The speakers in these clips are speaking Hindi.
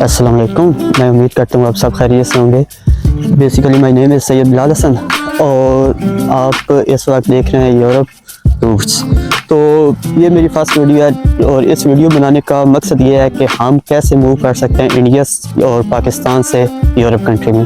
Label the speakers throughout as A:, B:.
A: अस्सलाम वालेकुम। मैं उम्मीद करता हूँ आप सब खैरियत से होंगे। Basically my name is Syed Bilal Hasan और आप इस वक्त देख रहे हैं यूरोप टूर्स। तो ये मेरी फर्स्ट वीडियो है और इस वीडियो बनाने का मकसद ये है कि हम कैसे मूव कर सकते हैं इंडिया और पाकिस्तान से यूरोप कंट्री में।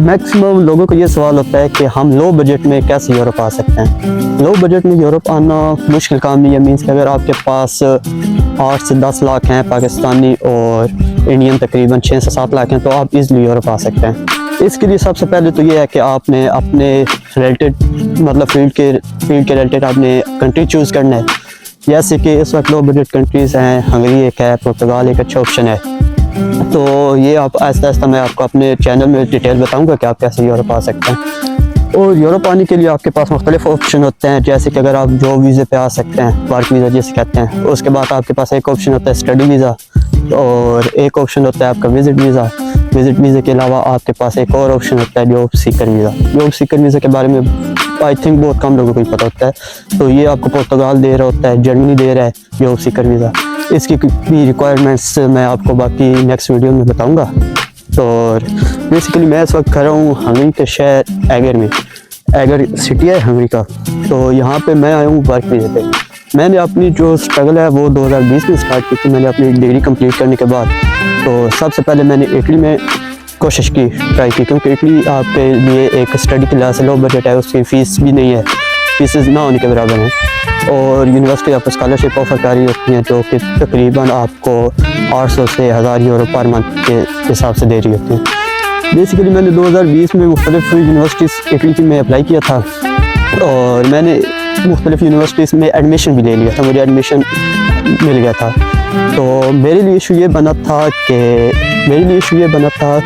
A: मैक्सिमम लोगों को ये सवाल होता है कि हम लो बजट में कैसे यूरोप आ सकते हैं। लो बजट में यूरोप आना मुश्किल काम नहीं है। मीन्स कि अगर आपके पास 8 से 10 लाख हैं पाकिस्तानी और इंडियन तकरीबन 6 से 7 लाख हैं तो आप इज़िली यूरोप आ सकते हैं। इसके लिए सबसे पहले तो ये है कि आपने अपने रिलेटेड मतलब फील्ड के रिलेटेड आपने कंट्री चूज़ करना है। जैसे कि इस वक्त लो बजट कंट्रीज़ हैं, हंगरी एक है, पुर्तगाल एक अच्छा ऑप्शन है। तो ये आप आहिस्ता आहिस्ता मैं आपको अपने चैनल में डिटेल बताऊंगा कि आप कैसे यूरोप आ सकते हैं। और यूरोप आने के लिए आपके पास मुख्तलिफ ऑप्शन होते हैं। जैसे कि अगर आप जॉब वीज़े पे आ सकते हैं, वर्क वीज़ा जिसे कहते हैं। उसके बाद आपके पास एक ऑप्शन होता है स्टडी वीज़ा और एक ऑप्शन होता है आपका विज़िट वीज़ा। विज़िट वीज़े के अलावा आपके पास एक और ऑप्शन होता है job seeker visa. Job seeker visa के बारे में आई थिंक बहुत कम लोगों को ही पता होता है। तो ये आपको पुर्तगाल दे रहा होता है, जर्मनी दे रहा है जॉब सीकर वीज़ा। इसकी भी रिक्वायरमेंट्स मैं आपको बाकी नेक्स्ट वीडियो में बताऊंगा। और बेसिकली मैं इस वक्त खड़ा हूँ हंगरी के शहर एगर में। एगर सिटी है हंगरी का। तो यहाँ पे मैं आया हूँ वर्क वीज़े पे। मैंने अपनी जो स्ट्रगल है वो 2020 में स्टार्ट की थी। मैंने अपनी डिग्री कंप्लीट करने के बाद तो सबसे पहले मैंने इटली में कोशिश की, ट्राई की, क्योंकि इटली आपके लिए एक स्टडी क्लास लो बजट है, उसकी फ़ीस भी नहीं है, फीसेस ना होने के बराबर हैं। और यूनिवर्सिटी आपको स्कॉलरशिप ऑफर कर रही होती हैं जो कि तकरीबन आपको 800 से 1000 यूरो पर मंथ के हिसाब से दे रही होती हैं। बेसिकली मैंने 2020 में मुख्तलिफ यूनिवर्सिटीज़ इटली की में अप्लाई किया था और मैंने मुख्तलिफ यूनिवर्सिटीज़ में एडमिशन भी ले लिया था। मुझे एडमिशन मिल गया था। तो मेरे लिए इशू ये बना था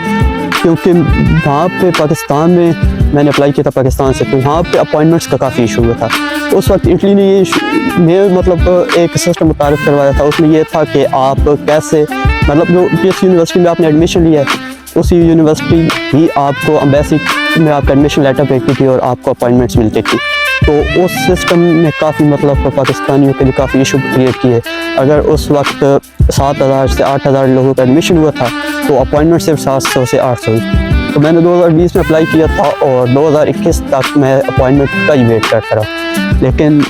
A: क्योंकि वहाँ पे पाकिस्तान में मैंने अप्लाई किया था पाकिस्तान से, तो वहाँ पे अपॉइंटमेंट्स का काफ़ी इशू हुआ था। उस वक्त इटली ने ये मतलब एक सिस्टम मुतारिफ करवाया था। उसमें यह था कि आप कैसे मतलब जो जिस यूनिवर्सिटी में आपने एडमिशन लिया है उसी यूनिवर्सिटी ही आपको एम्बेसी में आपका एडमिशन लेटर भेजती थी और आपको अपॉइंटमेंट्स मिलती थी। तो उस सिस्टम ने काफ़ी मतलब पाकिस्तानियों के लिए काफ़ी इशू क्रिएट किए। अगर उस वक्त 7000 से 8000 लोगों का एडमिशन हुआ था तो अपॉइंटमेंट सिर्फ 700 से 800 हुई। तो मैंने 2020 में अप्लाई किया था और 2021 तक मैं अपॉइंटमेंट का ही वेट करता रहा, लेकिन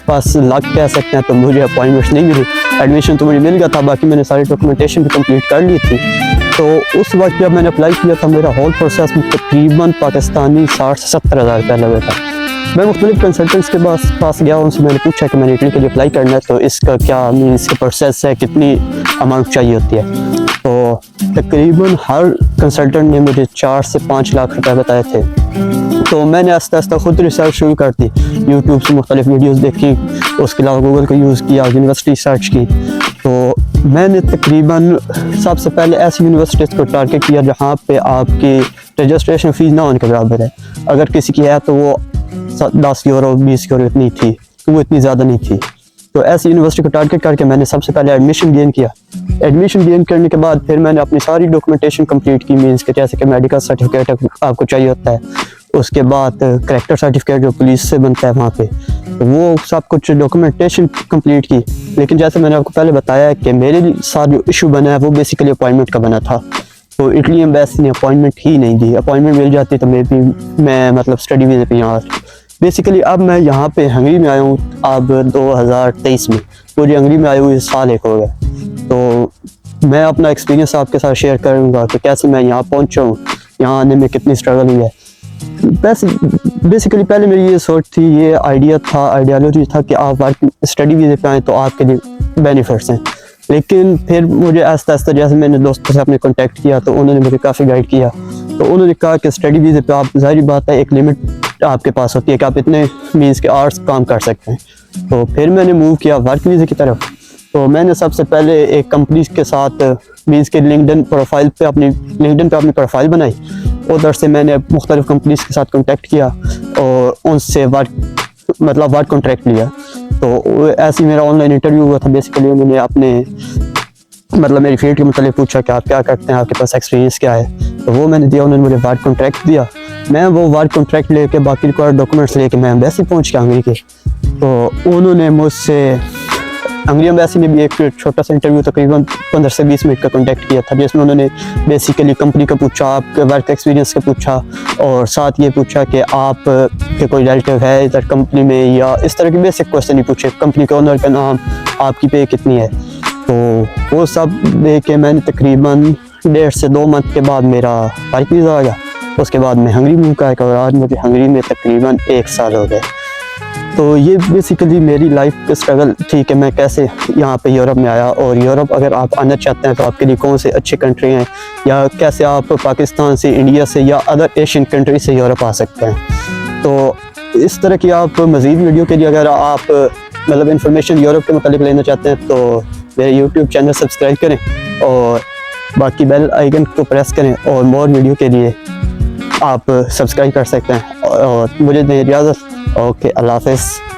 A: बस लक कह सकते हैं तो मुझे अपॉइंटमेंट नहीं मिली। एडमिशन तो मुझे मिल गया था, बाकी मैंने सारी डॉक्यूमेंटेशन भी कंप्लीट कर ली थी। तो उस वक्त जब मैंने अप्लाई किया था मेरा होल प्रोसेस में तकरीबन पाकिस्तानी 60 से 70 हज़ार रुपया लगा था। मैं मुख्तलिफ कंसल्टेंट्स के पास गया, उनसे मैंने पूछा कि मैंने इटली के लिए अप्लाई करना है तो इसका क्या इसका प्रोसेस है, कितनी अमाउंट चाहिए होती है। तो तकरीबन हर कंसल्टेंट ने मुझे 4 से 5 लाख रुपए बताए थे। तो मैंने आस्ता आस्ता खुद रिसर्च शुरू कर दी, यूट्यूब से मुख्तलिफ वीडियोज़ देखी, उसके अलावा गूगल को यूज़ किया, यूनिवर्सिटी सर्च की। तो मैंने तकरीबन सबसे पहले ऐसी यूनिवर्सिटीज़ को टारगेट किया जहाँ पे आपकी रजिस्ट्रेशन फ़ीस ना होने के बराबर है। अगर किसी की है तो वो 10 यूरो 20 यूरो इतनी थी, तो वो इतनी ज़्यादा नहीं थी। तो ऐसी यूनिवर्सिटी को टारगेट करके मैंने सबसे पहले एडमिशन गेन किया। एडमिशन गेन करने के बाद फिर मैंने अपनी सारी डॉक्यूमेंटेशन कंप्लीट की। मीन्स के जैसे कि मेडिकल सर्टिफिकेट आपको चाहिए होता है, उसके बाद करैक्टर सर्टिफिकेट जो पुलिस से बनता है वहाँ पे, तो वो सब कुछ डॉक्यूमेंटेशन कंप्लीट की। लेकिन जैसे मैंने आपको पहले बताया कि मेरे साथ जो इशू बना है वो बेसिकली अपॉइंटमेंट का बना था। तो इटली एम्बेसी ने अपॉइंटमेंट ही नहीं दी। अपॉइंटमेंट मिल जाती तो मैं मतलब स्टडी वीज़े पे यहाँ। बेसिकली अब मैं यहाँ पे हंगरी में आया हूँ अब 2023 में। मुझे हंगरी में आए हुए साल एक हो गया। तो मैं अपना एक्सपीरियंस आपके साथ शेयर करूँगा कि कैसे मैं यहाँ पहुँचा हूँ, यहाँ आने में कितनी स्ट्रगल हुई है। बेसिकली पहले मेरी ये सोच थी, ये आइडियालॉजी था कि आप वर्क स्टडी वीज़े पे आएँ तो आपके लिए बेनिफिट्स हैं। लेकिन फिर मुझे आहिस्ता आहिस्ता जैसे मैंने दोस्तों से अपने कांटेक्ट किया तो उन्होंने मुझे काफ़ी गाइड किया। तो उन्होंने कहा कि स्टडी वीज़े पे आप ज़ाहिर बात है एक लिमिट आपके पास होती है कि आप इतने मीन्स के आवर्स काम कर सकते हैं। तो फिर मैंने मूव किया वर्क वीज़े की तरफ। तो मैंने सबसे पहले एक कंपनी के साथ मीन्स के लिंक्डइन पे अपनी प्रोफाइल बनाई। उधर से मैंने मुख्तलिफ कंपनीज़ के साथ कॉन्टेक्ट किया और उनसे वर्क कॉन्ट्रैक्ट लिया। तो ऐसे ही मेरा ऑनलाइन इंटरव्यू हुआ था। बेसिकली उन्होंने अपने मतलब मेरी फील्ड के मतलब पूछा कि आप क्या करते हैं, आपके पास एक्सपीरियंस क्या है। तो वो मैंने दिया, उन्होंने मुझे वर्क कॉन्ट्रैक्ट दिया। मैं वो वर्क कॉन्ट्रैक्ट लेके बाकी रिक्वायर्ड डॉक्यूमेंट्स लेके मैं एम्बेसी पहुंच गया हंगरी के। तो उन्होंने मुझसे हंगरी एम्बेसी में भी एक छोटा सा इंटरव्यू तकरीबन 15 से 20 मिनट का कॉन्टैक्ट किया था, जिसमें उन्होंने बेसिकली कंपनी का पूछा, आपके वर्क एक्सपीरियंस का पूछा, और साथ ये पूछा कि आप के कोई रिलेटिव है इधर कंपनी में, या इस तरह के बेसिक क्वेश्चन ही पूछे, कंपनी के ओनर का नाम, आपकी पे कितनी है। तो वो सब दे के मैंने तकरीबन 1.5 से 2 मंथ के बाद मेरा वर्क वीज़ा आ गया। उसके बाद मैं हंगरी मूव कर, और आज मुझे हंगरी में तकरीबन 1 साल हो गए। तो ये बेसिकली मेरी लाइफ का स्ट्रगल थी कि मैं कैसे यहाँ पे यूरोप में आया, और यूरोप अगर आप आना चाहते हैं तो आपके लिए कौन से अच्छे कंट्री हैं, या कैसे आप पाकिस्तान से, इंडिया से या अदर एशियन कंट्री से यूरोप आ सकते हैं। तो इस तरह की आप मज़ीद वीडियो के लिए अगर आप मतलब इंफॉर्मेशन यूरोप के मतलब लेना चाहते हैं तो मेरे यूट्यूब चैनल सब्सक्राइब करें और बाकी बेल आइकन को प्रेस करें, और मोर वीडियो के लिए आप सब्सक्राइब कर सकते हैं। और मुझे दें इजाज़त। ओके, अल्लाह हाफ़िज़।